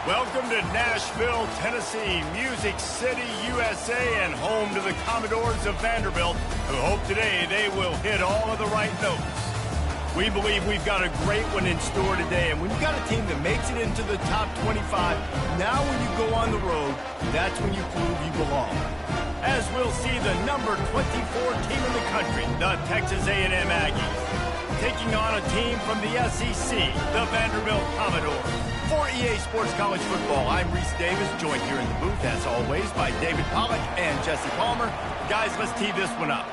Welcome to Nashville, Tennessee, Music City, USA, and home to the Commodores of Vanderbilt, who hope today they will hit all of the right notes. We believe we've got a great one in store today, and when you've got a team that makes it into the top 25, now when you go on the road, that's when you prove you belong. As we'll see the number 24 team in the country, the Texas A&M Aggies, taking on a team from the SEC, the Vanderbilt Commodores. For EA Sports College Football, I'm Reese Davis, joined here in the booth, as always, by David Pollack and Jesse Palmer. Guys, let's tee this one up.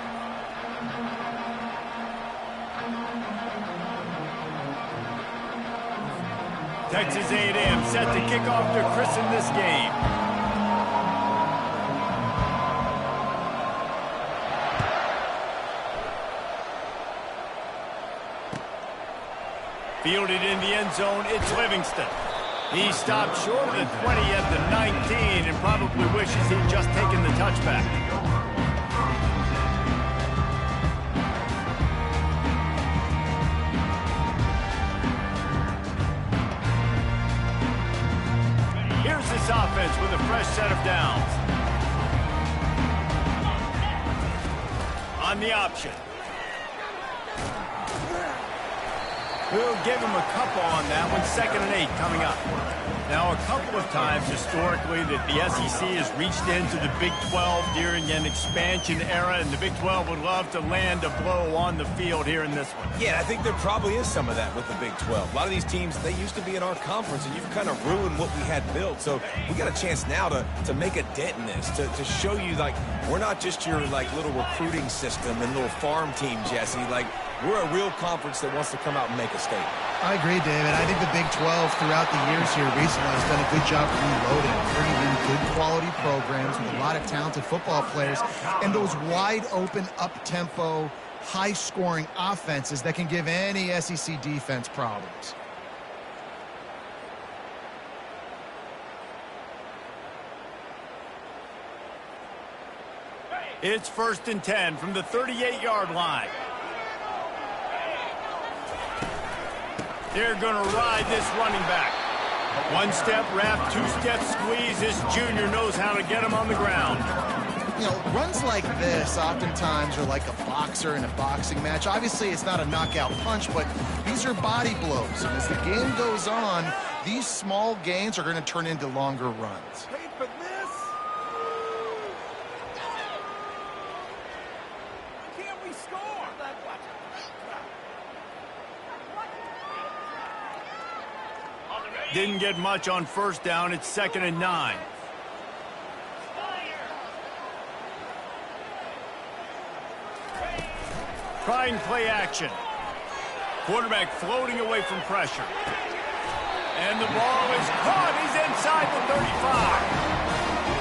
Texas A&M set to kick off to christen this game. Fielded in the end zone, it's Livingston. He stopped short of the 20 at the 19 and probably wishes he'd just taken the touchback. Here's this offense with a fresh set of downs. On the option. We'll give him a couple on that one. 2nd and 8 coming up. Now, a couple of times historically that the SEC has reached into the Big 12 during an expansion era, and the Big 12 would love to land a blow on the field here in this one. Yeah, I think there probably is some of that with the Big 12. A lot of these teams, they used to be in our conference, and you've kind of ruined what we had built. So we got a chance now to make a dent in this, to show you, like, we're not just your, like, little recruiting system and little farm team, Jesse. Like, we're a real conference that wants to come out and make a statement. I agree, David. I think the Big 12 throughout the years here recently has done a good job reloading, bringing in good quality programs with a lot of talented football players and those wide open, up-tempo, high-scoring offenses that can give any SEC defense problems. It's 1st and 10 from the 38-yard line. They're going to ride this running back. One step wrap, 2 step squeeze. This junior knows how to get him on the ground. You know, runs like this oftentimes are like a boxer in a boxing match. Obviously, it's not a knockout punch, but these are body blows. And as the game goes on, these small gains are going to turn into longer runs. Didn't get much on 1st down. It's 2nd and 9. Trying play action. Quarterback floating away from pressure. And the ball is caught. He's inside the 35.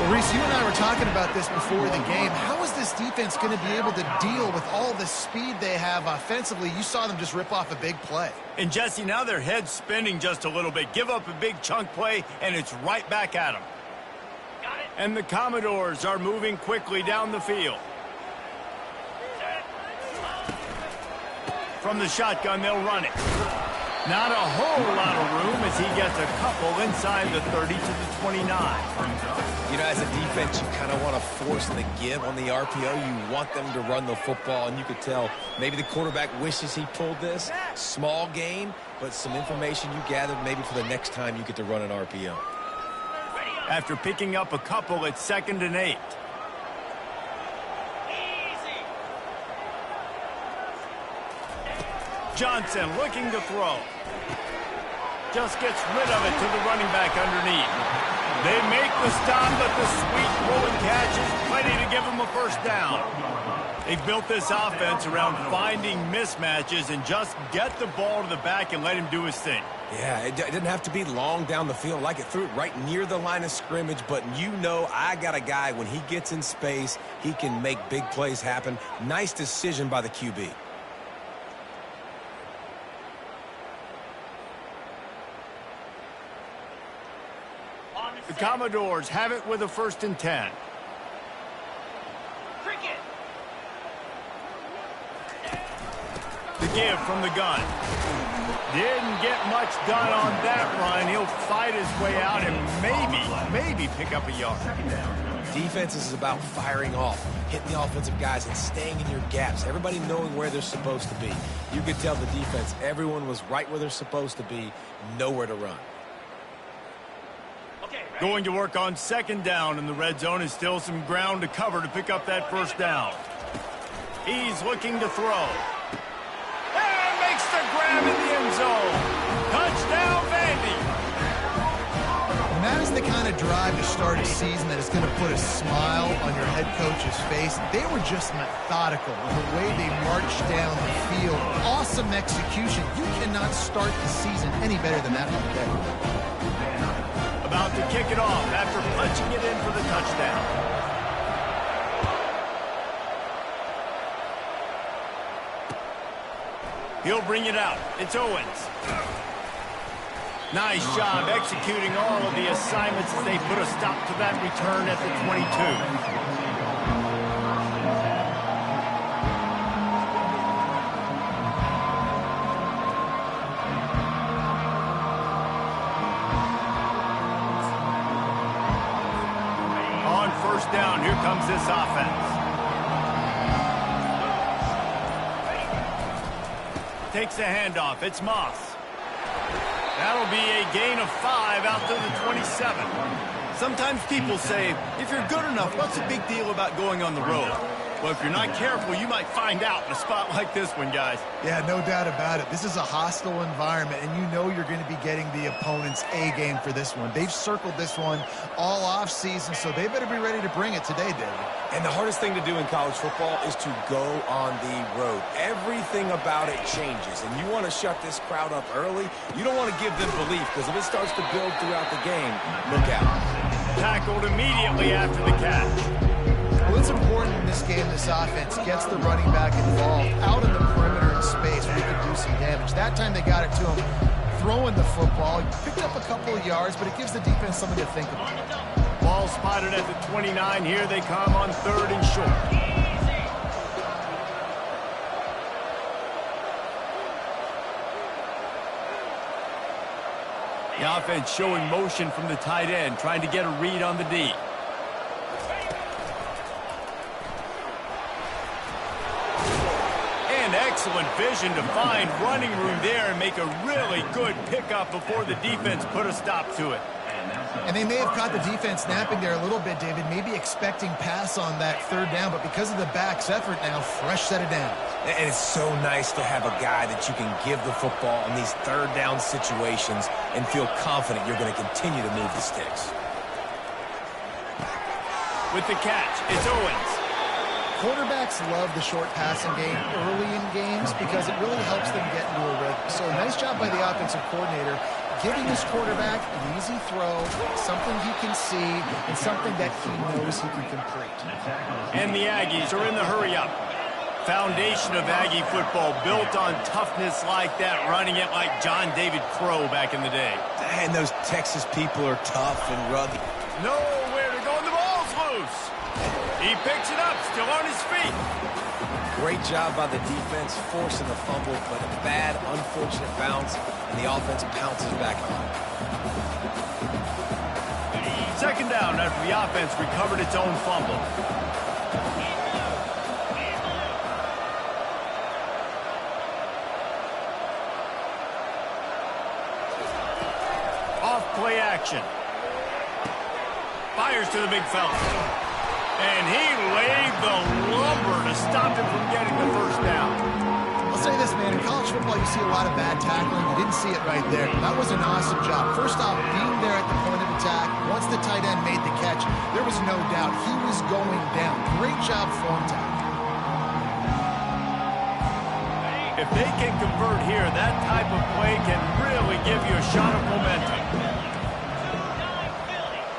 Well, Reese, you and I were talking about this before the game. How is this defense going to be able to deal with all the speed they have offensively? You saw them just rip off a big play. And, Jesse, now their head's spinning just a little bit. Give up a big chunk play, and it's right back at them. And the Commodores are moving quickly down the field. From the shotgun, they'll run it. Not a whole lot of room as he gets a couple inside the 30 to the 29. You know, as a defense, you kind of want to force the give on the RPO. You want them to run the football, and you could tell maybe the quarterback wishes he pulled this. Small gain, but some information you gathered maybe for the next time you get to run an RPO. After picking up a couple, it's 2nd and 8. Johnson looking to throw. Just gets rid of it to the running back underneath. They make the stop, but the sweet pulling catch is plenty to give them a 1st down. They built this offense around finding mismatches and just get the ball to the back and let him do his thing. Yeah, it didn't have to be long down the field. Like it threw it right near the line of scrimmage, but you know I got a guy, when he gets in space, he can make big plays happen. Nice decision by the QB. The Commodores have it with a 1st and 10. The give from the gun. Didn't get much done on that run. He'll fight his way out and maybe pick up a yard. Defense is about firing off, hitting the offensive guys and staying in your gaps. Everybody knowing where they're supposed to be. You could tell the defense, everyone was right where they're supposed to be, nowhere to run. Going to work on second down in the red zone is still some ground to cover to pick up that first down. He's looking to throw. And makes the grab in the end zone. Touchdown, Vandy. And that is the kind of drive to start a season that is going to put a smile on your head coach's face. They were just methodical in the way they marched down the field. Awesome execution. You cannot start the season any better than that right there. About to kick it off after punching it in for the touchdown. He'll bring it out. It's Owens. Nice job executing all of the assignments as they put a stop to that return at the 22. On first down, here comes this offense. Takes a handoff. It's Moss. That'll be a gain of 5 out to the 27. Sometimes people say, if you're good enough, what's the big deal about going on the road? Well, if you're not careful, you might find out in a spot like this one, guys. Yeah, no doubt about it. This is a hostile environment, and you know you're going to be getting the opponent's A game for this one. They've circled this one all off season, so they better be ready to bring it today, David. And the hardest thing to do in college football is to go on the road. Everything about it changes, and you want to shut this crowd up early. You don't want to give them belief, because if it starts to build throughout the game, look out. Tackled immediately after the catch. Well, it's important in this game, this offense gets the running back involved out in the perimeter in space where he can do some damage. That time they got it to him throwing the football. He picked up a couple of yards, but it gives the defense something to think about. Ball spotted at the 29. Here they come on third and short. The offense showing motion from the tight end, trying to get a read on the D. And excellent vision to find running room there and make a really good pickup before the defense put a stop to it. And they may have caught the defense napping there a little bit, David, maybe expecting pass on that third down, but because of the back's effort now, fresh set of downs. And it's so nice to have a guy that you can give the football in these third down situations and feel confident you're going to continue to move the sticks. With the catch, it's Owens. Quarterbacks love the short passing game early in games because it really helps them get into a rhythm. So nice job by the offensive coordinator giving his quarterback an easy throw, something he can see, and something that he knows he can complete. And the Aggies are in the hurry-up. Foundation of Aggie football built on toughness like that, running it like John David Crow back in the day. And those Texas people are tough and rugged. Nowhere to go, and the ball's loose. He picks it up, still on his feet. Great job by the defense, forcing the fumble, but a bad, unfortunate bounce, and the offense pounces back on. Second down after the offense recovered its own fumble. Off play action. Fires to the big fella. And he laid the lumber to stop him from getting the first down. I'll say this, man. In college football, you see a lot of bad tackling. You didn't see it right there. That was an awesome job. First off, being there at the point of attack. Once the tight end made the catch, there was no doubt he was going down. Great job form tackle. If they can convert here, that type of play can really give you a shot of momentum.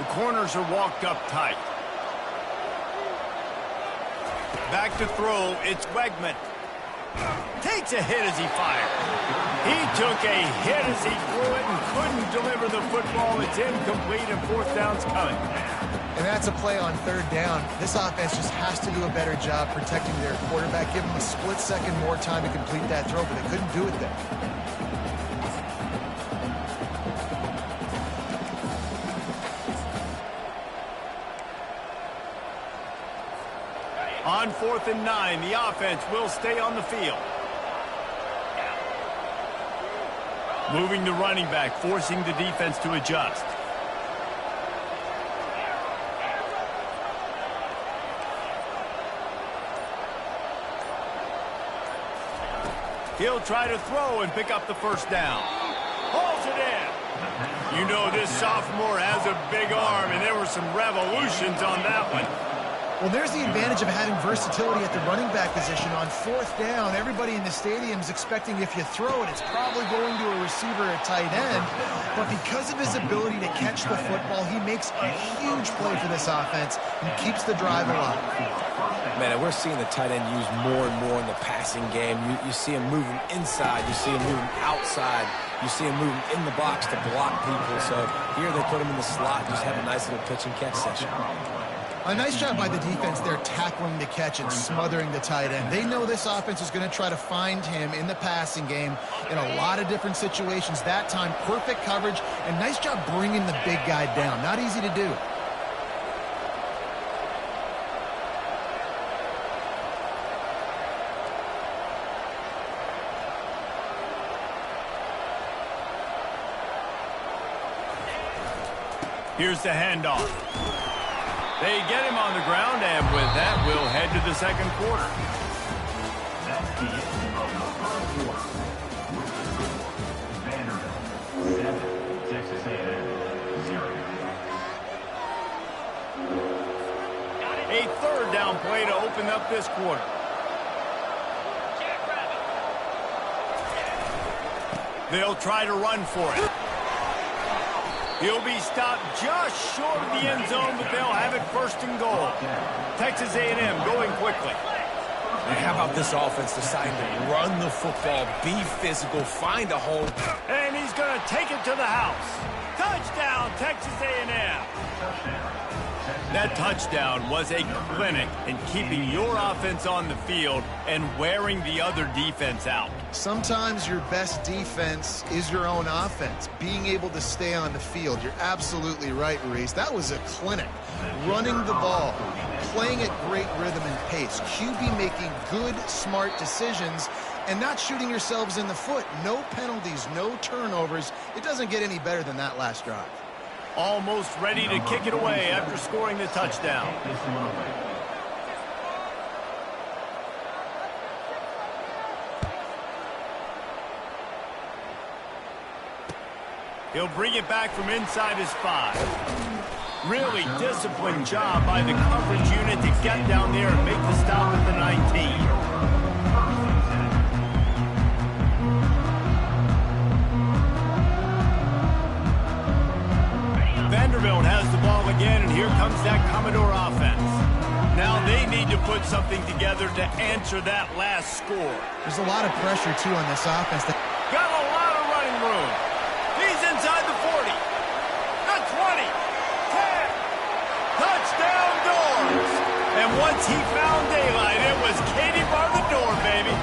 The corners are walked up tight. Back to throw, it's Wegman. Takes a hit as he fired. He took a hit as he threw it and couldn't deliver the football. It's incomplete and fourth down's coming. And that's a play on third down. This offense just has to do a better job protecting their quarterback. Give them a split second more time to complete that throw, but they couldn't do it there. On 4th and 9, the offense will stay on the field. Moving the running back, forcing the defense to adjust. He'll try to throw and pick up the first down. Hauls it in. You know this sophomore has a big arm, and there were some revolutions on that one. Well, there's the advantage of having versatility at the running back position. On 4th down, everybody in the stadium is expecting if you throw it, it's probably going to a receiver or tight end. But because of his ability to catch the football, he makes a huge play for this offense and keeps the drive alive. Man, we're seeing the tight end used more and more in the passing game. You see him moving inside. You see him moving outside. You see him moving in the box to block people. So here they put him in the slot, just have a nice little pitch and catch session. A nice job by the defense there tackling the catch and smothering the tight end. They know this offense is going to try to find him in the passing game in a lot of different situations. That time, perfect coverage, and nice job bringing the big guy down. Not easy to do. Here's the handoff. They get him on the ground, and with that, we'll head to the second quarter. A third down play to open up this quarter. They'll try to run for it. He'll be stopped just short of the end zone, but they'll have it 1st and goal. Texas A&M going quickly. And how about this offense deciding to run the football, be physical, find a hole. And he's going to take it to the house. Touchdown, Texas A&M. That touchdown was a clinic in keeping your offense on the field and wearing the other defense out. Sometimes your best defense is your own offense, being able to stay on the field. You're absolutely right, Reese. That was a clinic. Running the ball, playing at great rhythm and pace. QB making good, smart decisions and not shooting yourselves in the foot. No penalties, no turnovers. It doesn't get any better than that last drive. Almost ready to kick it away after scoring the touchdown. He'll bring it back from inside his 5. Really disciplined job by the coverage unit to get down there and make the stop at the 19. Vanderbilt has the ball again, and here comes that Commodore offense. Now they need to put something together to answer that last score. There's a lot of pressure, too, on this offense. Got a lot of running room. He's inside the 40. The 20. 10. Touchdown Doors. And once he found daylight, it was Katie bar the door, baby.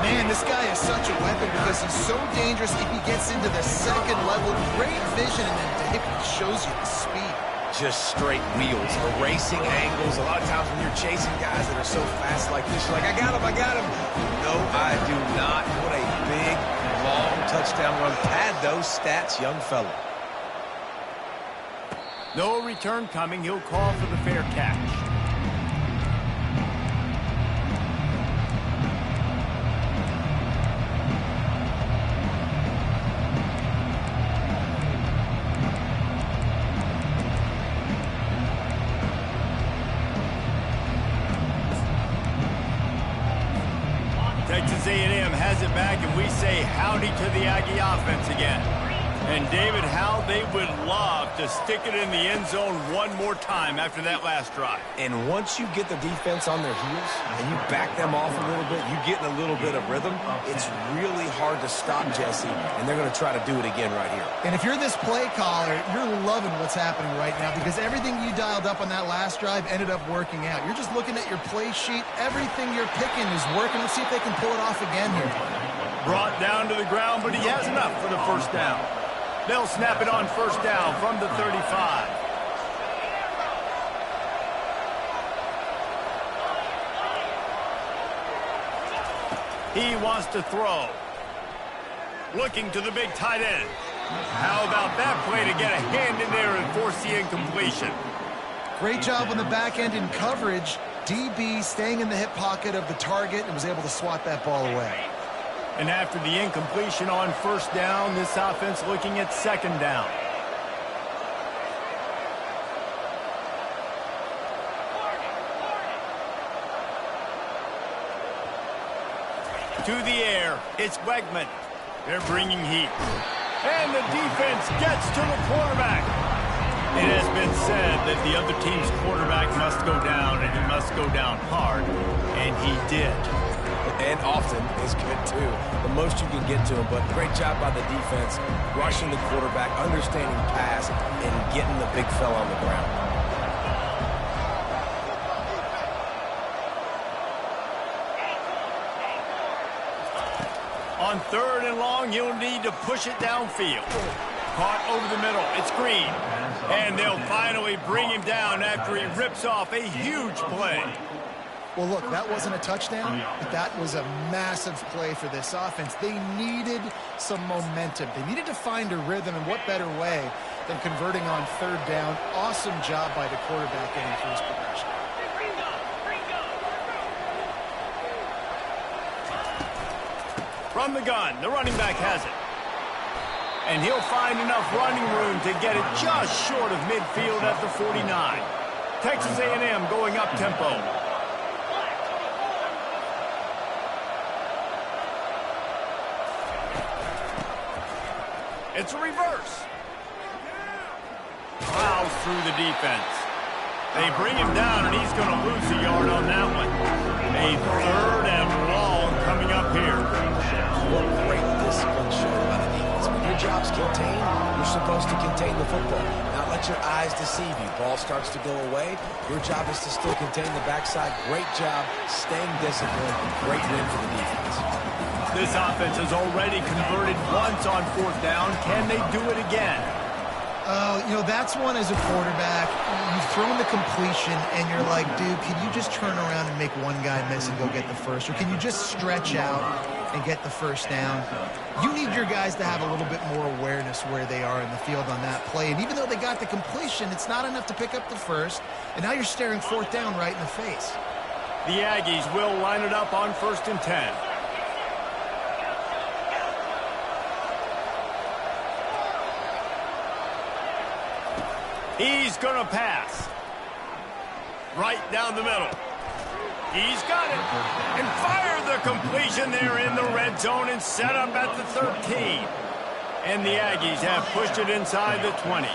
Man, this guy is such a weapon because he's so dangerous if he gets into the second level. Great vision, and then David shows you the speed. Just straight wheels, erasing angles. A lot of times when you're chasing guys that are so fast like this, you're like, I got him. No, I do not. What a big, long touchdown run. Pad those stats, young fella. No return coming. He'll call for the fair catch. Texas A&M has it back, and we say howdy to the Aggie offense again. And, David, how they would love to stick it in the end zone one more time after that last drive. And once you get the defense on their heels and you back them off a little bit, you get in a little bit of rhythm, it's really hard to stop Jesse, and they're going to try to do it again right here. And if you're this play caller, you're loving what's happening right now because everything you dialed up on that last drive ended up working out. You're just looking at your play sheet. Everything you're picking is working. Let's see if they can pull it off again here. Brought down to the ground, but he has enough for the first down. They'll snap it on first down from the 35. He wants to throw. Looking to the big tight end. How about that play to get a hand in there and force the incompletion? Great job on the back end in coverage. DB staying in the hip pocket of the target and was able to swat that ball away. And after the incompletion on first down, this offense looking at second down. To the air, it's Wegman. They're bringing heat. And the defense gets to the quarterback. It has been said that the other team's quarterback must go down, and he must go down hard. And he did. And often is good, too. The most you can get to him, but great job by the defense, rushing the quarterback, understanding pass, and getting the big fella on the ground. On third and long, you'll need to push it downfield. Caught over the middle. It's Green. And they'll finally bring him down after he rips off a huge play. Well, look, that wasn't a touchdown, but that was a massive play for this offense. They needed some momentum. They needed to find a rhythm, and what better way than converting on third down. Awesome job by the quarterback getting through his progression. From the gun, the running back has it. And he'll find enough running room to get it just short of midfield at the 49. Texas A&M going up tempo. It's a reverse. Plows through the defense. They bring him down, and he's going to lose a yard on that one. A third and long coming up here. What great discipline shown by the defense. When your job's contained, you're supposed to contain the football. Not let your eyes deceive you. Ball starts to go away. Your job is to still contain the backside. Great job staying disciplined. Great win for the defense. This offense has already converted once on fourth down. Can they do it again? You know, that's one as a quarterback. You've thrown the completion, and you're like, dude, can you just turn around and make one guy miss and go get the first? Or can you just stretch out and get the first down? You need your guys to have a little bit more awareness where they are in the field on that play. And even though they got the completion, it's not enough to pick up the first. And now you're staring fourth down right in the face. The Aggies will line it up on 1st and 10. He's going to pass. Right down the middle. He's got it. And fire the completion there in the red zone and set up at the 13. And the Aggies have pushed it inside the 20.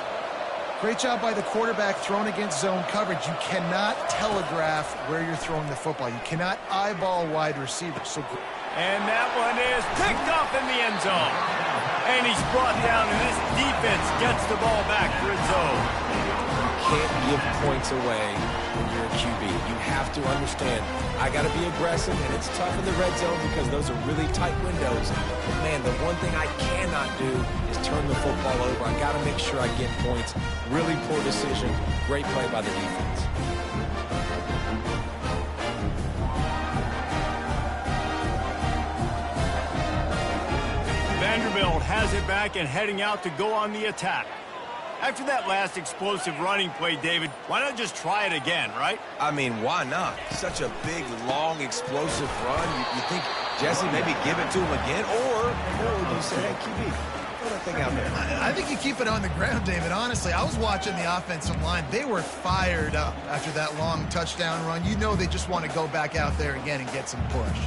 Great job by the quarterback thrown against zone coverage. You cannot telegraph where you're throwing the football. You cannot eyeball wide receivers. And that one is picked up in the end zone. And he's brought down, and this defense gets the ball back for its own. You can't give points away when you're a QB. You have to understand, I got to be aggressive, and it's tough in the red zone because those are really tight windows. But, man, the one thing I cannot do is turn the football over. I got to make sure I get points. Really poor decision. Great play by the defense. Vanderbilt has it back and heading out to go on the attack. After that last explosive running play, David, why not just try it again, right? I mean, why not? Such a big, long, explosive run. You think, Jesse, maybe give it to him again? Or you say, hey, QB, throw that thing out there. I think you keep it on the ground, David. Honestly, I was watching the offensive line. They were fired up after that long touchdown run. You know they just want to go back out there again and get some push.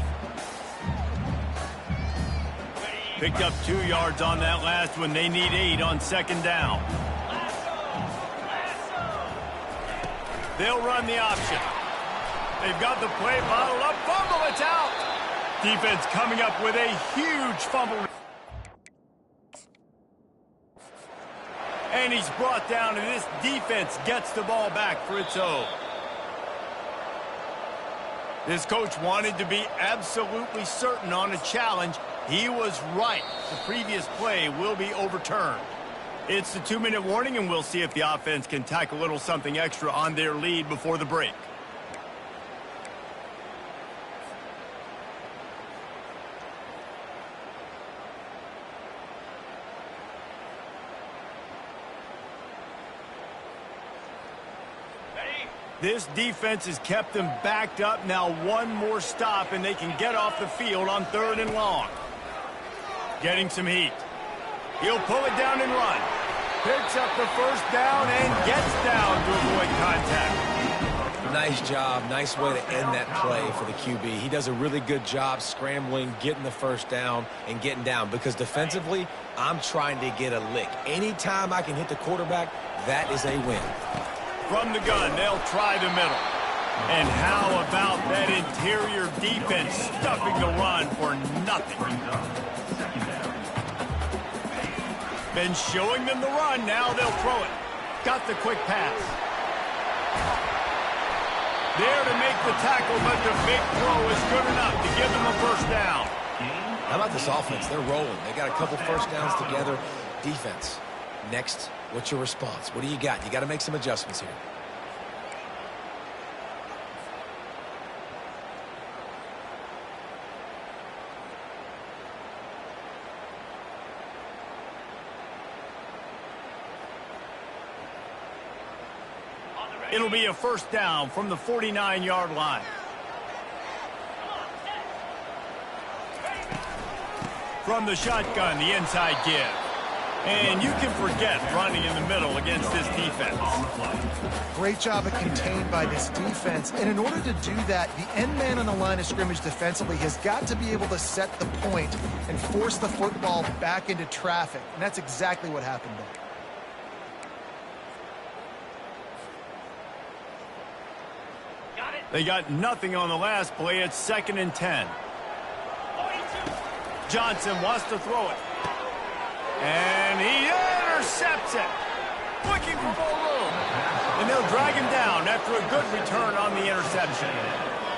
Picked up 2 yards on that last one. They need 8 on second down. They'll run the option. They've got the play bottled up. Fumble, it's out. Defense coming up with a huge fumble. And he's brought down, and this defense gets the ball back for its own. This coach wanted to be absolutely certain on a challenge. He was right. The previous play will be overturned. It's the 2-minute warning, and we'll see if the offense can tack a little something extra on their lead before the break. This defense has kept them backed up. Now one more stop, and they can get off the field on 3rd and long. Getting some heat. He'll pull it down and run. Picks up the first down and gets down to avoid contact. Nice job. Nice way to end that play for the QB. He does a really good job scrambling, getting the first down, and getting down. Because defensively, I'm trying to get a lick. Anytime I can hit the quarterback, that is a win. From the gun, they'll try the middle. And how about that interior defense stuffing the run for nothing? Been showing them the run. Now they'll throw it. Got the quick pass. There to make the tackle, but the big throw is good enough to give them a first down. How about this offense? They're rolling. They got a couple first downs together. Defense. Next, what's your response? What do you got? You got to make some adjustments here. It'll be a first down from the 49-yard line. From the shotgun, the inside give. And you can forget running in the middle against this defense. Great job of contained by this defense. And in order to do that, the end man on the line of scrimmage defensively has got to be able to set the point and force the football back into traffic. And that's exactly what happened there. They got nothing on the last play. It's 2nd and 10. Johnson wants to throw it. And he intercepts it. Looking for more room. And they'll drag him down after a good return on the interception.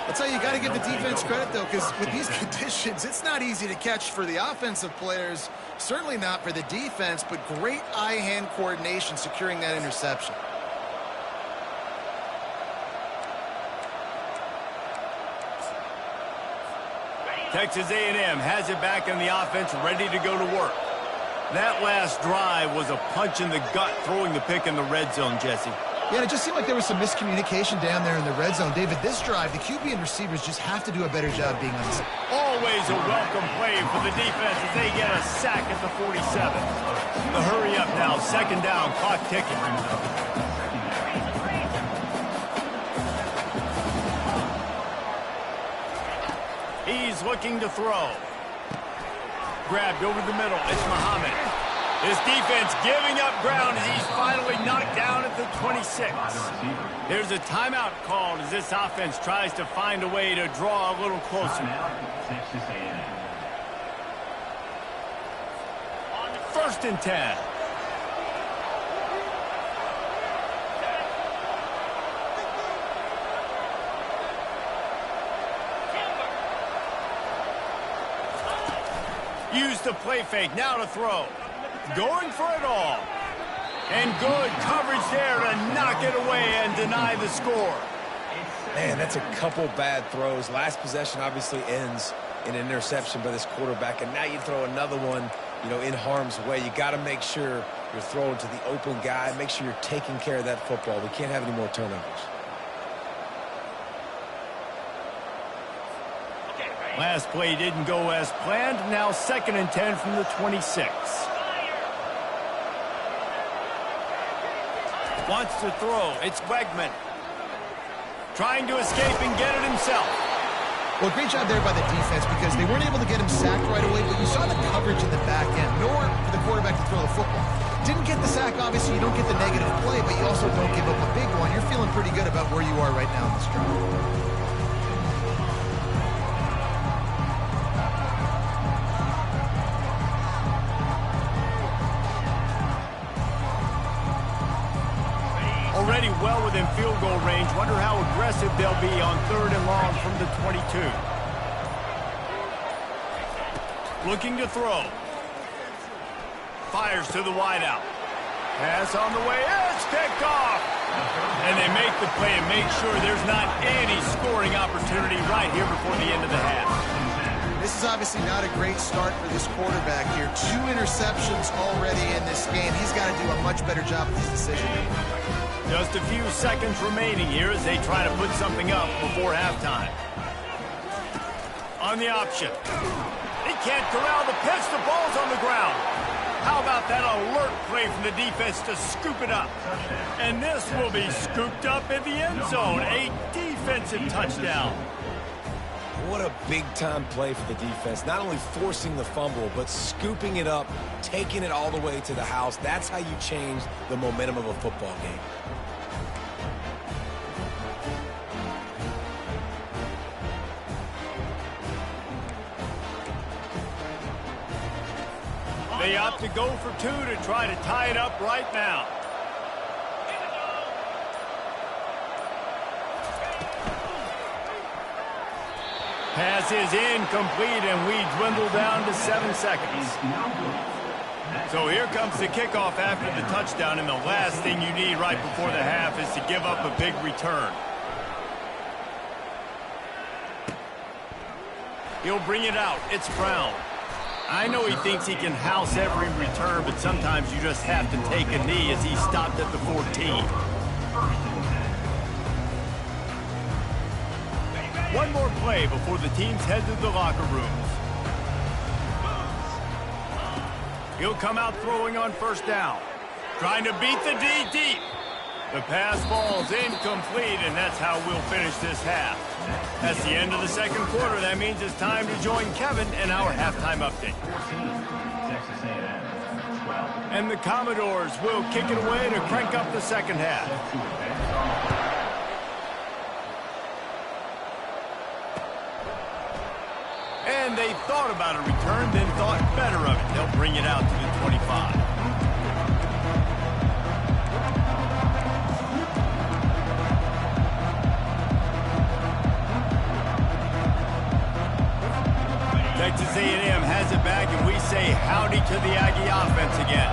That's how you got to give the defense credit, though, because with these conditions, it's not easy to catch for the offensive players. Certainly not for the defense, but great eye-hand coordination securing that interception. Texas A&M has it back in the offense, ready to go to work. That last drive was a punch in the gut, throwing the pick in the red zone, Jesse. Yeah, it just seemed like there was some miscommunication down there in the red zone. David, this drive, the QB and receivers just have to do a better job being on the side. Always a welcome play for the defense as they get a sack at the 47. The hurry up now, 2nd down, clock ticking. He's looking to throw. Grabbed over the middle. It's Muhammad. His defense giving up ground as he's finally knocked down at the 26. There's a timeout called as this offense tries to find a way to draw a little closer. 1st and 10. Use the play fake, now to throw. Going for it all. And good coverage there to knock it away and deny the score. Man, that's a couple bad throws. Last possession obviously ends in an interception by this quarterback, and now you throw another one, in harm's way. You got to make sure you're throwing to the open guy. Make sure you're taking care of that football. We can't have any more turnovers. Last play didn't go as planned. Now 2nd and 10 from the 26. Wants to throw. It's Wegman. Trying to escape and get it himself. Well, great job there by the defense because they weren't able to get him sacked right away, but you saw the coverage in the back end. Nowhere for the quarterback to throw the football. Didn't get the sack, obviously. You don't get the negative play, but you also don't give up a big one. You're feeling pretty good about where you are right now in this drive. Already well within field goal range. Wonder how aggressive they'll be on 3rd and long from the 22. Looking to throw. Fires to the wideout. Pass on the way. It's picked off. And they make the play and make sure there's not any scoring opportunity right here before the end of the half. This is obviously not a great start for this quarterback here. 2 interceptions already in this game. He's got to do a much better job with his decision. Just a few seconds remaining here as they try to put something up before halftime. On the option. He can't corral the pitch. The ball's on the ground. How about that alert play from the defense to scoop it up? And this will be scooped up in the end zone. A defensive touchdown. What a big-time play for the defense. Not only forcing the fumble, but scooping it up, taking it all the way to the house. That's how you change the momentum of a football game. They opt to go for two to try to tie it up right now. Pass is incomplete, and we dwindle down to 7 seconds. So here comes the kickoff after the touchdown, and the last thing you need right before the half is to give up a big return. He'll bring it out. It's Brown. I know he thinks he can house every return, but sometimes you just have to take a knee as he stopped at the 14. One more play before the teams head to the locker rooms. He'll come out throwing on first down. Trying to beat the D deep. The pass falls incomplete, and that's how we'll finish this half. That's the end of the second quarter. That means it's time to join Kevin and our halftime update. And the Commodores will kick it away to crank up the second half. And they thought about a return, then thought better of it. They'll bring it out to the 25. Texas A&M has it back, and we say howdy to the Aggie offense again.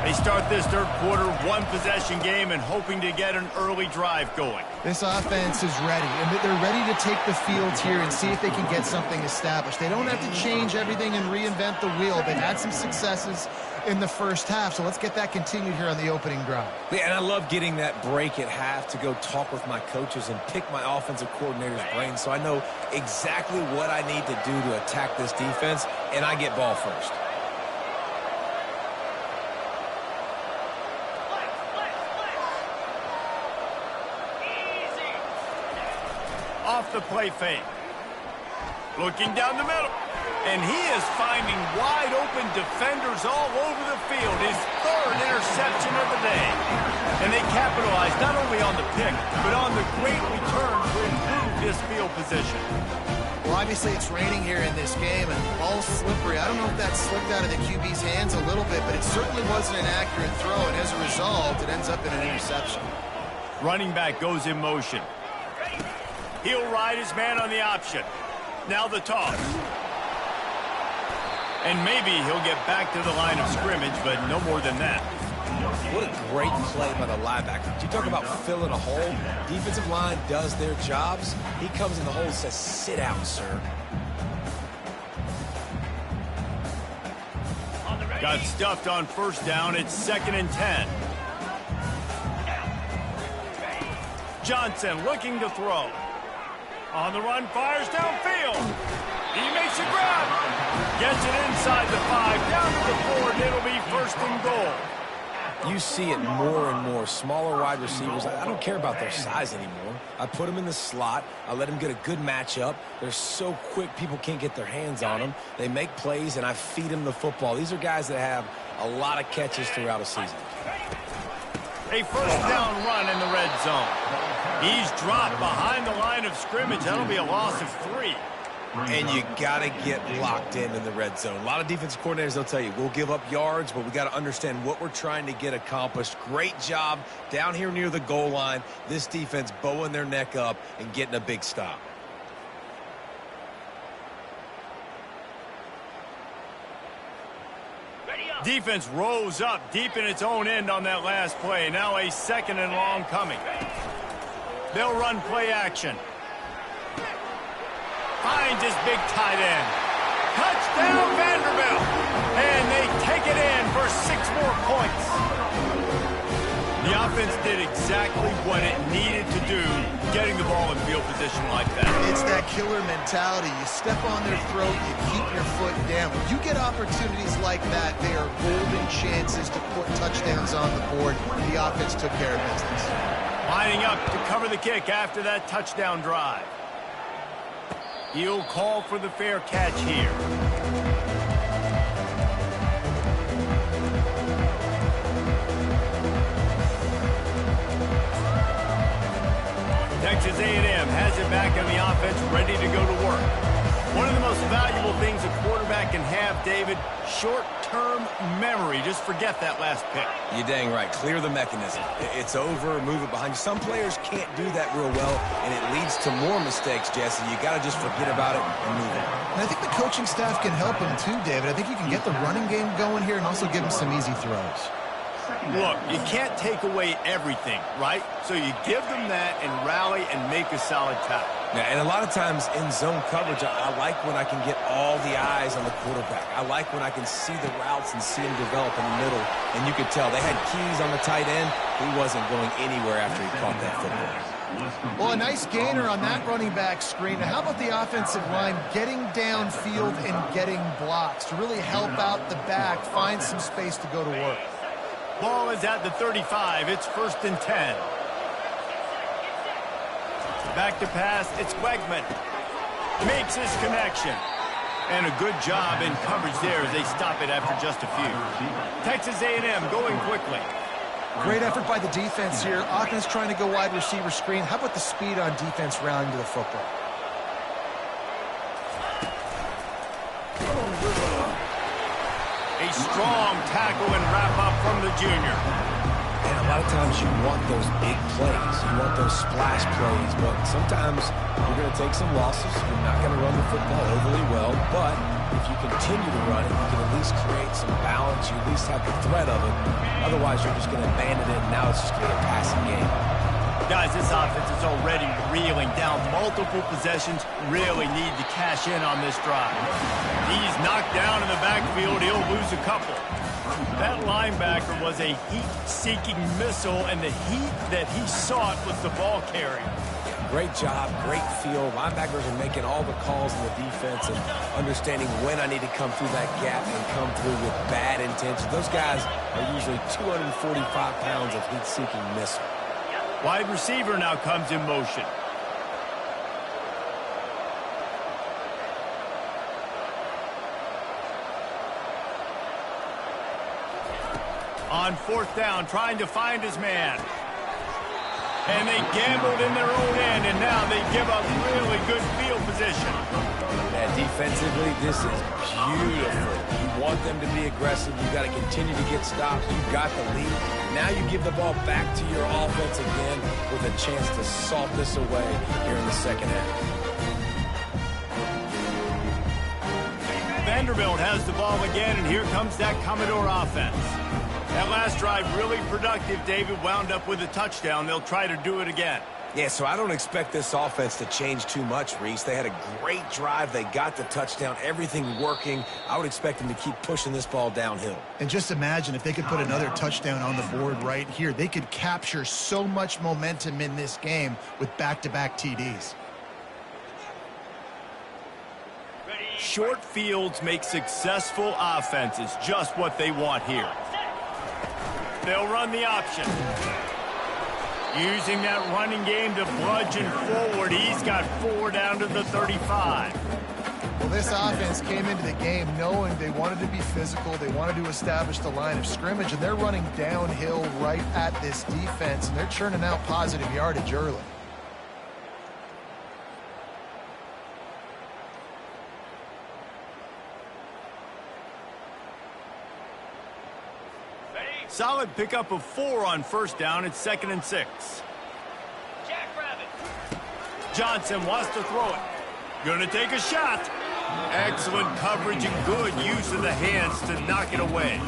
They start this third quarter, one-possession game, and hoping to get an early drive going. This offense is ready, and they're ready to take the field here and see if they can get something established. They don't have to change everything and reinvent the wheel. They've had some successes in the first half, so let's get that continued here on the opening drive. Yeah, and I love getting that break at half to go talk with my coaches and pick my offensive coordinator's brain so I know exactly what I need to do to attack this defense, and I get ball first. Off the play fake. Looking down the middle. And he is finding wide-open defenders all over the field. His third interception of the day. And they capitalize not only on the pick, but on the great return to improve this field position. Well, obviously it's raining here in this game, and the ball's slippery. I don't know if that slipped out of the QB's hands a little bit, but it certainly wasn't an accurate throw, and as a result, it ends up in an interception. Running back goes in motion. He'll ride his man on the option. Now the toss. And maybe he'll get back to the line of scrimmage, but no more than that. What a great play by the linebacker. You talk about filling a hole. Defensive line does their jobs. He comes in the hole and says, sit out, sir. Got stuffed on first down. It's 2nd and 10. Johnson looking to throw. On the run, fires downfield. He makes a grab. Gets it inside the 5, down to the 4, and it'll be 1st and goal. You see it more and more. Smaller wide receivers, I don't care about their size anymore. I put them in the slot. I let them get a good matchup. They're so quick, people can't get their hands on them. They make plays, and I feed them the football. These are guys that have a lot of catches throughout a season. A first down run in the red zone. He's dropped behind the line of scrimmage. That'll be a loss of 3. And you got to get locked in the red zone. A lot of defensive coordinators, they'll tell you, we'll give up yards, but we got to understand what we're trying to get accomplished. Great job down here near the goal line. This defense bowing their neck up and getting a big stop. Defense rose up deep in its own end on that last play. Now a 2nd and long coming. They'll run play action. Finds his big tight end. Touchdown Vanderbilt. And they take it in for 6 more points. The offense did exactly what it needed to do, getting the ball in field position like that. It's that killer mentality. You step on their throat, you keep your foot down. When you get opportunities like that, they are golden chances to put touchdowns on the board. The offense took care of business. Lining up to cover the kick after that touchdown drive. He'll call for the fair catch here. Texas A&M has it back on the offense, ready to go to work. One of the most valuable things a quarterback can have, David, short-term memory. Just forget that last pick. You're dang right. Clear the mechanism. It's over, move it behind you. Some players can't do that real well, and it leads to more mistakes, Jesse. You got to just forget about it and move on. And I think the coaching staff can help him too, David. I think you can get the running game going here and also give him some easy throws. Look, you can't take away everything, right? So you give them that and rally and make a solid tackle. Yeah, and a lot of times in zone coverage, I like when I can get all the eyes on the quarterback. I like when I can see the routes and see him develop in the middle. And you could tell they had keys on the tight end. He wasn't going anywhere after he caught that football. Well, a nice gainer on that running back screen. Now, how about the offensive line getting downfield and getting blocks to really help out the back, find some space to go to work? Ball is at the 35. It's 1st and 10. Back to pass. It's Wegman. Makes his connection. And a good job in coverage there as they stop it after just a few. Texas A&M going quickly. Great effort by the defense here. Offense trying to go wide receiver screen. How about the speed on defense rallying to the football? A strong tackle and wrap-up from the junior. And a lot of times you want those big plays. You want those splash plays. But sometimes you're going to take some losses. You're not going to run the football overly well. But if you continue to run it, you can at least create some balance. You at least have the threat of it. Otherwise, you're just going to abandon it, and now it's just going to be a passing game. Guys, this offense is already reeling down multiple possessions. Really need to cash in on this drive. He's knocked down in the backfield. He'll lose a couple. That linebacker was a heat-seeking missile, and the heat that he sought was the ball carrier. Great job, great feel. Linebackers are making all the calls in the defense and understanding when I need to come through that gap and come through with bad intentions. Those guys are usually 245 pounds of heat-seeking missile. Wide receiver now comes in motion. On 4th down, trying to find his man. And they gambled in their own end, and now they give up really good field position. Yeah, defensively, this is beautiful. You want them to be aggressive. You got to continue to get stops. You got the lead. Now you give the ball back to your offense again with a chance to salt this away here in the second half. Vanderbilt has the ball again, and here comes that Commodore offense. That last drive really productive. David wound up with a touchdown. They'll try to do it again. Yeah, so I don't expect this offense to change too much, Reese. They had a great drive. They got the touchdown. Everything working. I would expect them to keep pushing this ball downhill. And just imagine if they could put another touchdown on the board right here. They could capture so much momentum in this game with back-to-back TDs. Short fields make successful offenses just what they want here. They'll run the option. Using that running game to bludgeon forward. He's got 4 down to the 35. Well, this offense came into the game knowing they wanted to be physical. They wanted to establish the line of scrimmage, and they're running downhill right at this defense, and they're churning out positive yardage early. Solid pickup of 4 on 1st down. It's 2nd and 6. Johnson wants to throw it. Gonna take a shot. Excellent coverage and good use of the hands to knock it away.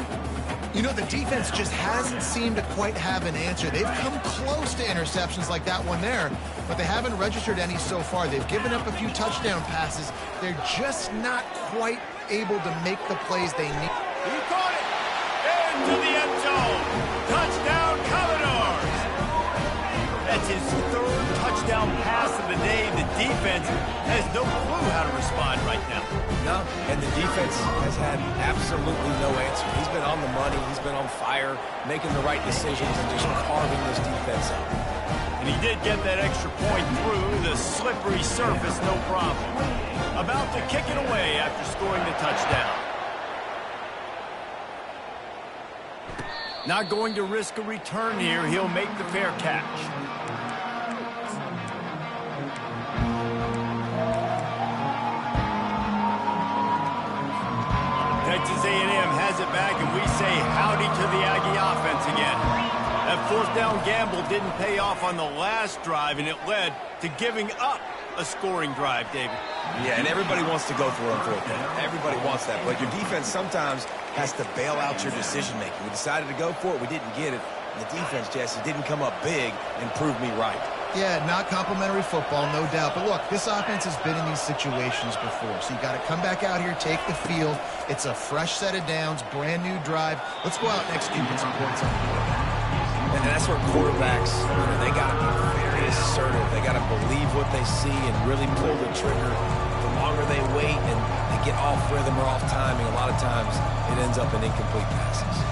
You know, the defense just hasn't seemed to quite have an answer. They've come close to interceptions like that one there, but they haven't registered any so far. They've given up a few touchdown passes. They're just not quite able to make the plays they need. He caught it! Into the end zone! Touchdown, Commodores! It's his third touchdown pass of the day. The defense has no clue how to respond right now. No, and the defense has had absolutely no answer. He's been on the money. He's been on fire, making the right decisions and just carving this defense up. And he did get that extra point through the slippery surface, no problem. About to kick it away after scoring the touchdown. Not going to risk a return here. He'll make the fair catch. Texas A&M has it back, and we say howdy to the Aggie offense again. That fourth down gamble didn't pay off on the last drive, and it led to giving up a scoring drive, David. Yeah, and everybody wants to go for it on fourth down. Everybody wants that. But your defense sometimes has to bail out your decision-making. We decided to go for it. We didn't get it. And the defense, Jesse, didn't come up big and prove me right. Yeah, not complimentary football, no doubt. But look, this offense has been in these situations before. So you got to come back out here, take the field. It's a fresh set of downs, brand new drive. Let's go out and execute some points on the board. And that's where quarterbacks, they got to be very assertive. They got to believe what they see and really pull the trigger. The longer they wait and they get off rhythm or off timing, a lot of times it ends up in incomplete passes.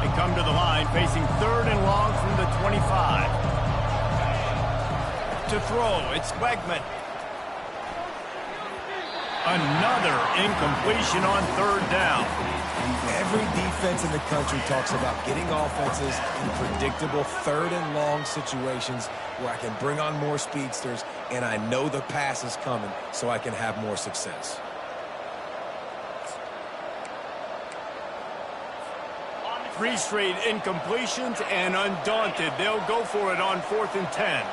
They come to the line facing third and long from the 25. To throw, it's Wegman. Another incompletion on third down. Every defense in the country talks about getting offenses in predictable third and long situations where I can bring on more speedsters and I know the pass is coming so I can have more success. Three straight incompletions, and undaunted, they'll go for it on 4th and 10.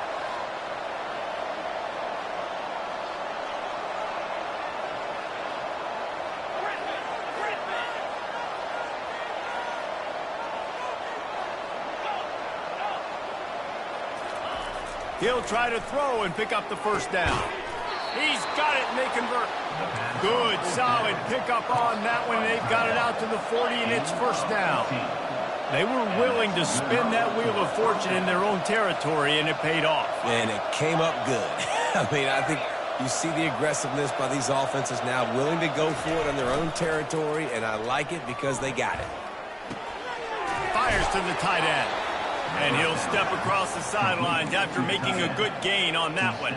He'll try to throw and pick up the first down. He's got it, and they convert. Good, solid pickup on that one. They've got it out to the 40, and it's first down. They were willing to spin that wheel of fortune in their own territory, and it paid off. And it came up good. I mean, I think you see the aggressiveness by these offenses now, willing to go for it on their own territory, and I like it because they got it. Fires to the tight end. And he'll step across the sidelines after making a good gain on that one.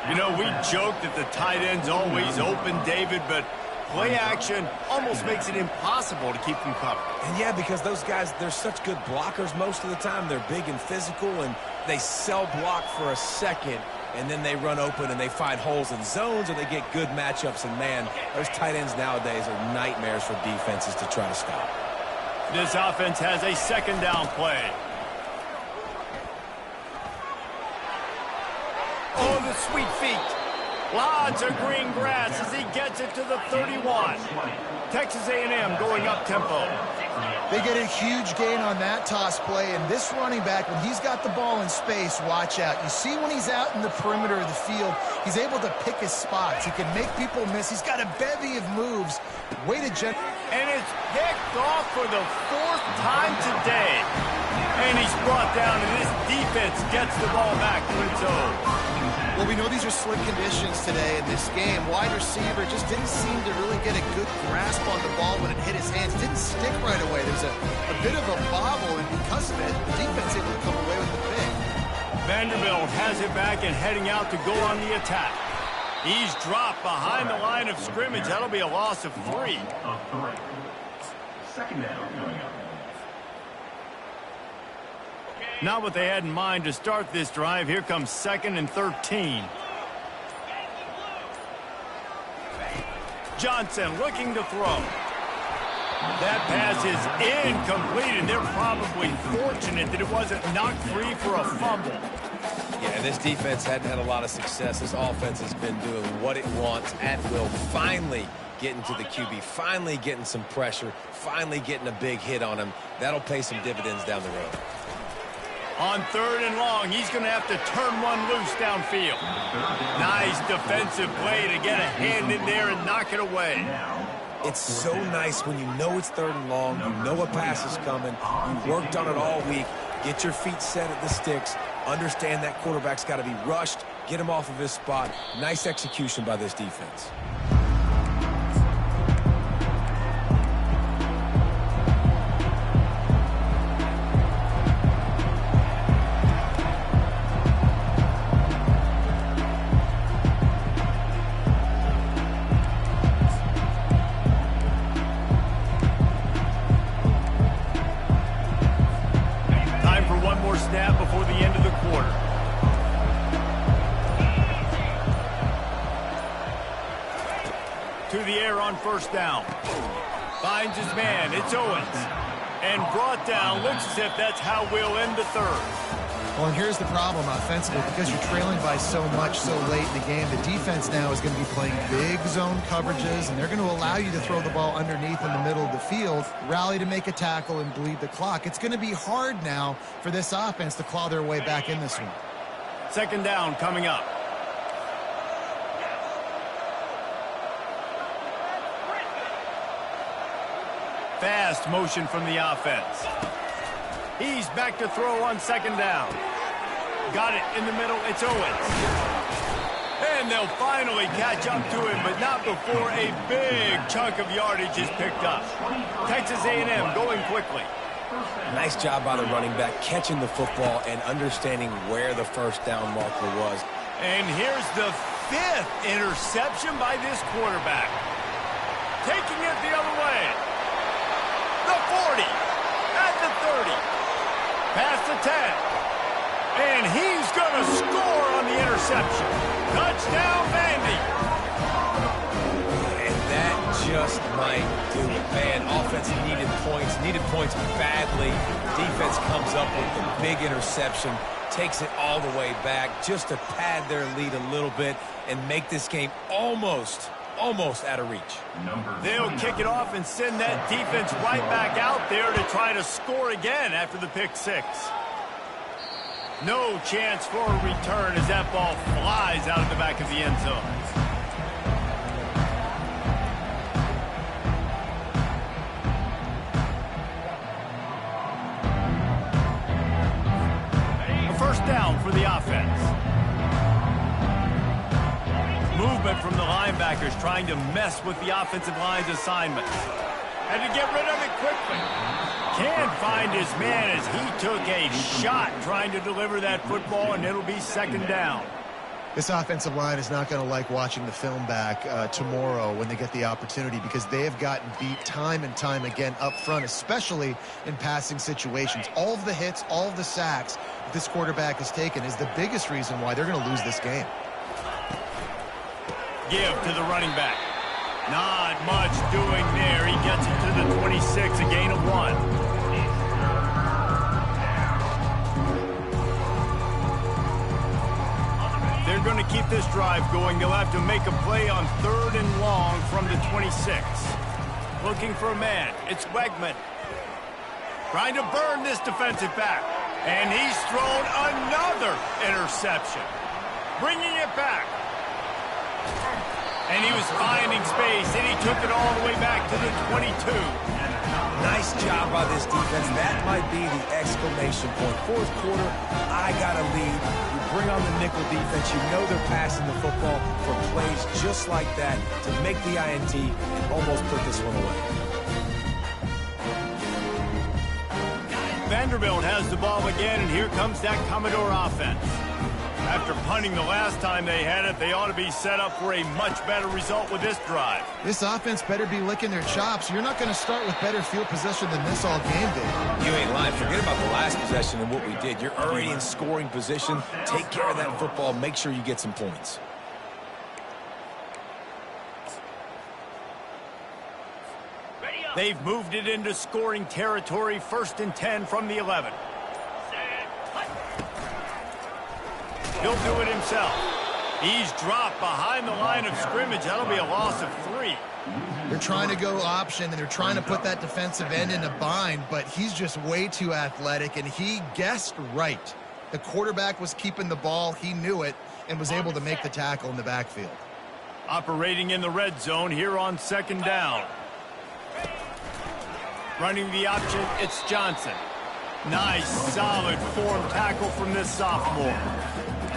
You know, we joke that the tight end's always open, David, but play action almost makes it impossible to keep them covered. And yeah, because those guys, they're such good blockers most of the time. They're big and physical, and they cell block for a second, and then they run open and they find holes in zones, or they get good matchups. And, man, those tight ends nowadays are nightmares for defenses to try to stop. This offense has a second down play. Oh, the sweet feet. Lots of green grass as he gets it to the 31. Texas A&M going up-tempo. They get a huge gain on that toss play, and this running back, when he's got the ball in space, watch out. You see when he's out in the perimeter of the field, he's able to pick his spots. He can make people miss. He's got a bevy of moves. Way to and it's picked off for the 4th time today. And he's brought down, and this defense gets the ball back to its own. Well, we know these are slick conditions today in this game. Wide receiver just didn't seem to really get a good grasp on the ball when it hit his hands. It didn't stick right away. There's a bit of a bobble, and because of it, the defense able to come away with the pick. Vanderbilt has it back and heading out to go on the attack. He's dropped behind the line of scrimmage. That'll be a loss of 3. Second down coming up. Not what they had in mind to start this drive. Here comes 2nd and 13. Johnson looking to throw. That pass is incomplete, and they're probably fortunate that it wasn't knocked free for a fumble. Yeah, this defense hadn't had a lot of success. This offense has been doing what it wants at will. Finally getting to the QB, finally getting some pressure, finally getting a big hit on him. That'll pay some dividends down the road. On 3rd and long, he's going to have to turn one loose downfield. Nice defensive play to get a hand in there and knock it away. It's so nice when you know it's 3rd and long, you know a pass is coming, you worked on it all week, Get your feet set at the sticks. Understand that quarterback's got to be rushed. Get him off of his spot. Nice execution by this defense. Snap before the end of the quarter. To the air on first down. Finds his man. It's Owens. And brought down. Looks as if that's how we'll end the third. Well, and here's the problem offensively. Because you're trailing by so much so late in the game, the defense now is going to be playing big zone coverages, and they're going to allow you to throw the ball underneath in the middle of the field, rally to make a tackle, and bleed the clock. It's going to be hard now for this offense to claw their way back in this one. Second down coming up. Fast motion from the offense. He's back to throw on second down. Got it in the middle. It's Owens. And they'll finally catch up to him, but not before a big chunk of yardage is picked up. Texas A&M going quickly. Nice job by the running back, catching the football and understanding where the first down marker was. And here's the 5th interception by this quarterback. Taking it the other way. The 40. At the 30. Past the 10. And he's going to score on the interception. Touchdown, Vandy. And that just might do it. Man, offense needed points badly. Defense comes up with the big interception, takes it all the way back just to pad their lead a little bit and make this game almost out of reach. They'll kick it off and send that defense right back out there to try to score again after the pick six. No chance for a return as that ball flies out of the back of the end zone. A first down for the offense. Movement from the linebackers trying to mess with the offensive line's assignments. Had to get rid of it quickly. Can't find his man as he took a shot trying to deliver that football, and it'll be second down. This offensive line is not going to like watching the film back tomorrow when they get the opportunity, because they have gotten beat time and time again up front, especially in passing situations. All of the hits, all of the sacks that this quarterback has taken is the biggest reason why they're going to lose this game. Give to the running back. Not much doing there. He gets it to the 26, a gain of 1. They're going to keep this drive going. They'll have to make a play on 3rd and long from the 26. Looking for a man. It's Wegman. Trying to burn this defensive back. And he's thrown another interception. Bringing it back. And he was finding space, and he took it all the way back to the 22. Nice job by this defense. That might be the exclamation point. Fourth quarter, I got a lead. You bring on the nickel defense. You know they're passing the football for plays just like that to make the INT and almost put this one away. Vanderbilt has the ball again, and here comes that Commodore offense. After punting the last time they had it, they ought to be set up for a much better result with this drive. This offense better be licking their chops. You're not going to start with better field possession than this all game did. You ain't lying. Forget about the last possession and what we did. You're already in scoring position. Take care of that football. Make sure you get some points. They've moved it into scoring territory. 1st and 10 from the 11. He'll do it himself. He's dropped behind the line of scrimmage. That'll be a loss of 3. They're trying to go option, and they're trying to put that defensive end in a bind, but he's just way too athletic, and he guessed right. The quarterback was keeping the ball. He knew it and was able to make the tackle in the backfield. Operating in the red zone here on 2nd down. Running the option, it's Johnson. Nice, solid form tackle from this sophomore.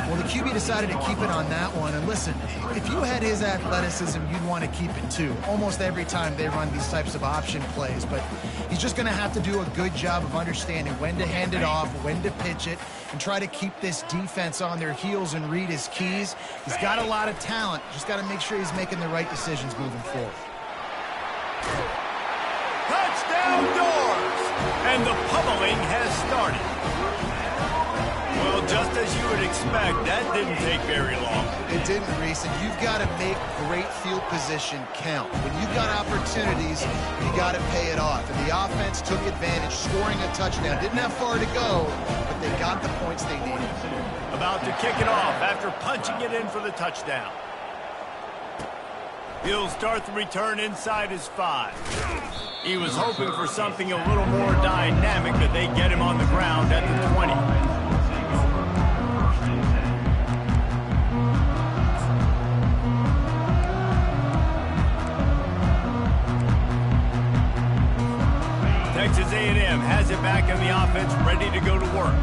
Well, the QB decided to keep it on that one. And listen, if you had his athleticism, you'd want to keep it too. Almost every time they run these types of option plays. But he's just going to have to do a good job of understanding when to hand it off, when to pitch it, and try to keep this defense on their heels and read his keys. He's got a lot of talent. Just got to make sure he's making the right decisions moving forward. Touchdown doors! And the pummeling has started. Well, just as you would expect, that didn't take very long. It didn't, Reese, and you've got to make great field position count. When you've got opportunities, you got to pay it off. And the offense took advantage, scoring a touchdown. Didn't have far to go, but they got the points they needed. About to kick it off after punching it in for the touchdown. He'll start the return inside his 5. He was hoping for something a little more dynamic, but they get him on the ground at the 20. Texas A&M has it back in the offense, ready to go to work.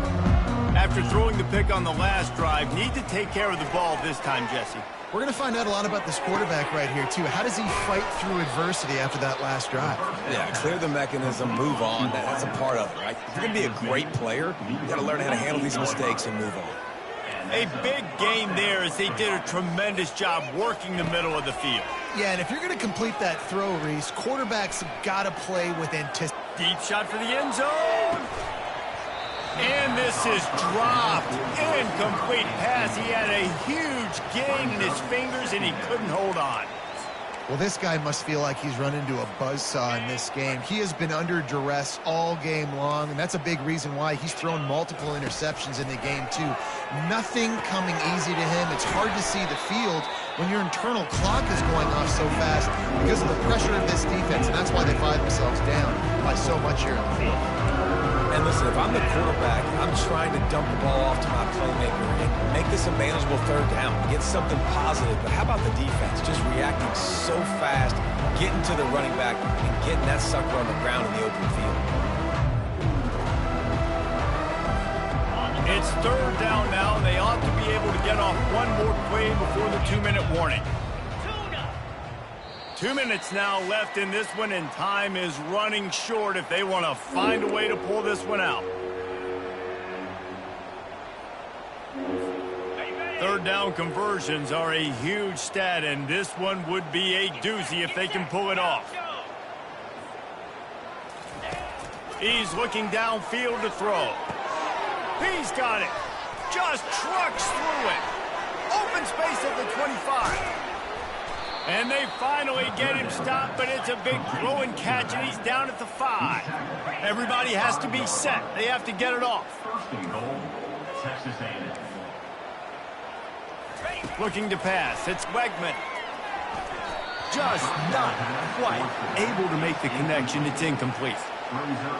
After throwing the pick on the last drive, need to take care of the ball this time, Jesse. We're going to find out a lot about this quarterback right here, too. How does he fight through adversity after that last drive? Yeah, clear the mechanism, move on. That's a part of it, right? If you're going to be a great player, you got to learn how to handle these mistakes and move on. A big gain there as they did a tremendous job working the middle of the field. Yeah, and if you're going to complete that throw, Reese, quarterbacks have got to play with anticipation. Deep shot for the end zone. And this is dropped. Incomplete pass. He had a huge gain in his fingers, and he couldn't hold on. Well, this guy must feel like he's run into a buzzsaw in this game. He has been under duress all game long, and that's a big reason why he's thrown multiple interceptions in the game, too. Nothing coming easy to him. It's hard to see the field when your internal clock is going off so fast because of the pressure of this defense, and that's why they find themselves down by so much here in the field. And listen, if I'm the quarterback, I'm trying to dump the ball off to my playmaker and make this a manageable third down, get something positive. But how about the defense? Just reacting so fast, getting to the running back, and getting that sucker on the ground in the open field. It's third down now. They ought to be able to get off one more play before the 2-minute warning. 2 minutes now left in this one, and time is running short if they want to find a way to pull this one out. Third down conversions are a huge stat, and this one would be a doozy if they can pull it off. He's looking downfield to throw. He's got it. Just trucks through it. Open space at the 25. And they finally get him stopped, but it's a big throw and catch, and he's down at the 5. Everybody has to be set. They have to get it off. Looking to pass. It's Wegman. Just not quite able to make the connection. It's incomplete.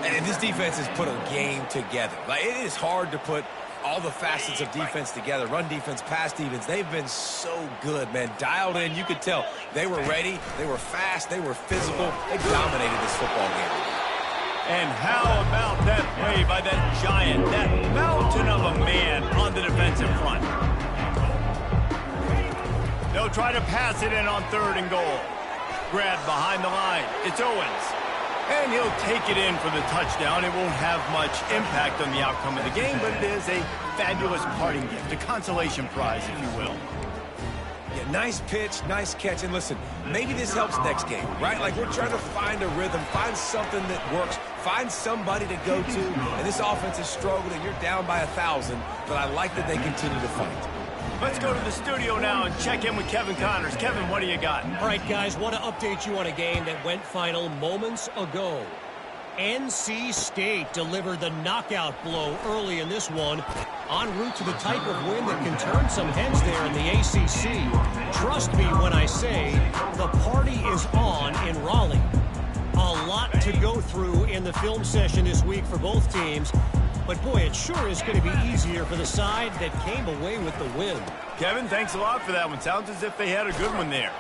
And this defense has put a game together. Like, it is hard to put all the facets of defense together. Run defense, pass defense. They've been so good, man. Dialed in. You could tell they were ready. They were fast. They were physical. They dominated this football game. And how about that play by that giant, that mountain of a man on the defensive front? They'll try to pass it in on 3rd and goal. Grabbed behind the line. It's Owens. And he'll take it in for the touchdown. It won't have much impact on the outcome of the game, but it is a fabulous parting gift, a consolation prize, if you will. Yeah, nice pitch, nice catch. And listen, maybe this helps next game, right? Like, we're trying to find a rhythm, find something that works, find somebody to go to. And this offense is struggling. You're down by 1,000, but I like that they continue to fight. Let's go to the studio now and check in with Kevin Connors. Kevin, what do you got? All right, guys, want to update you on a game that went final moments ago. NC State delivered the knockout blow early in this one, en route to the type of win that can turn some heads there in the ACC. Trust me when I say the party is on in Raleigh. A lot to go through in the film session this week for both teams. But, boy, it sure is going to be easier for the side that came away with the win. Kevin, thanks a lot for that one. Sounds as if they had a good one there.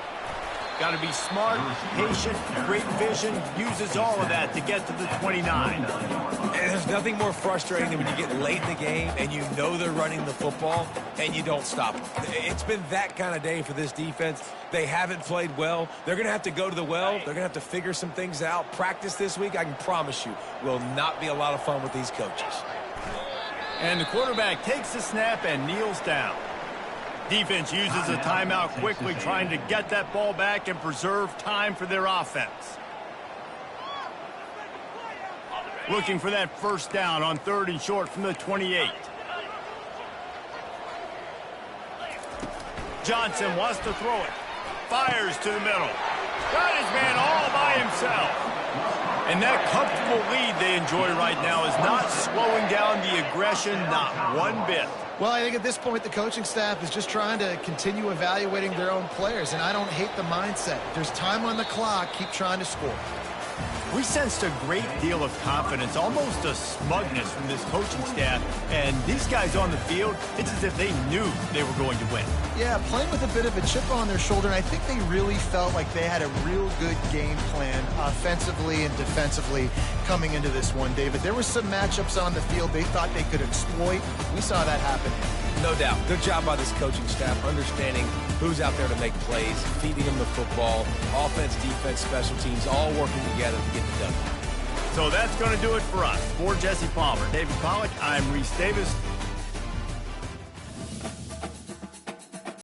Got to be smart, patient, great vision, uses all of that to get to the 29. And there's nothing more frustrating than when you get late in the game and you know they're running the football and you don't stop them. It's been that kind of day for this defense. They haven't played well. They're going to have to go to the well. They're going to have to figure some things out. Practice this week, I can promise you, will not be a lot of fun with these coaches. And the quarterback takes the snap and kneels down. Defense uses a timeout quickly, trying to get that ball back and preserve time for their offense. Looking for that first down on 3rd and short from the 28. Johnson wants to throw it. Fires to the middle. Got his man all by himself. And that comfortable lead they enjoy right now is not slowing down the aggression, not one bit. Well, I think at this point the coaching staff is just trying to continue evaluating their own players, and I don't hate the mindset. There's time on the clock. Keep trying to score. We sensed a great deal of confidence, almost a smugness from this coaching staff. And these guys on the field, it's as if they knew they were going to win. Yeah, playing with a bit of a chip on their shoulder, and I think they really felt like they had a real good game plan offensively and defensively coming into this one, David. There were some matchups on the field they thought they could exploit. We saw that happen. No doubt. Good job by this coaching staff, understanding who's out there to make plays, feeding them the football, offense, defense, special teams, all working together to get it done. So that's going to do it for us. For Jesse Palmer, David Pollack, I'm Reese Davis.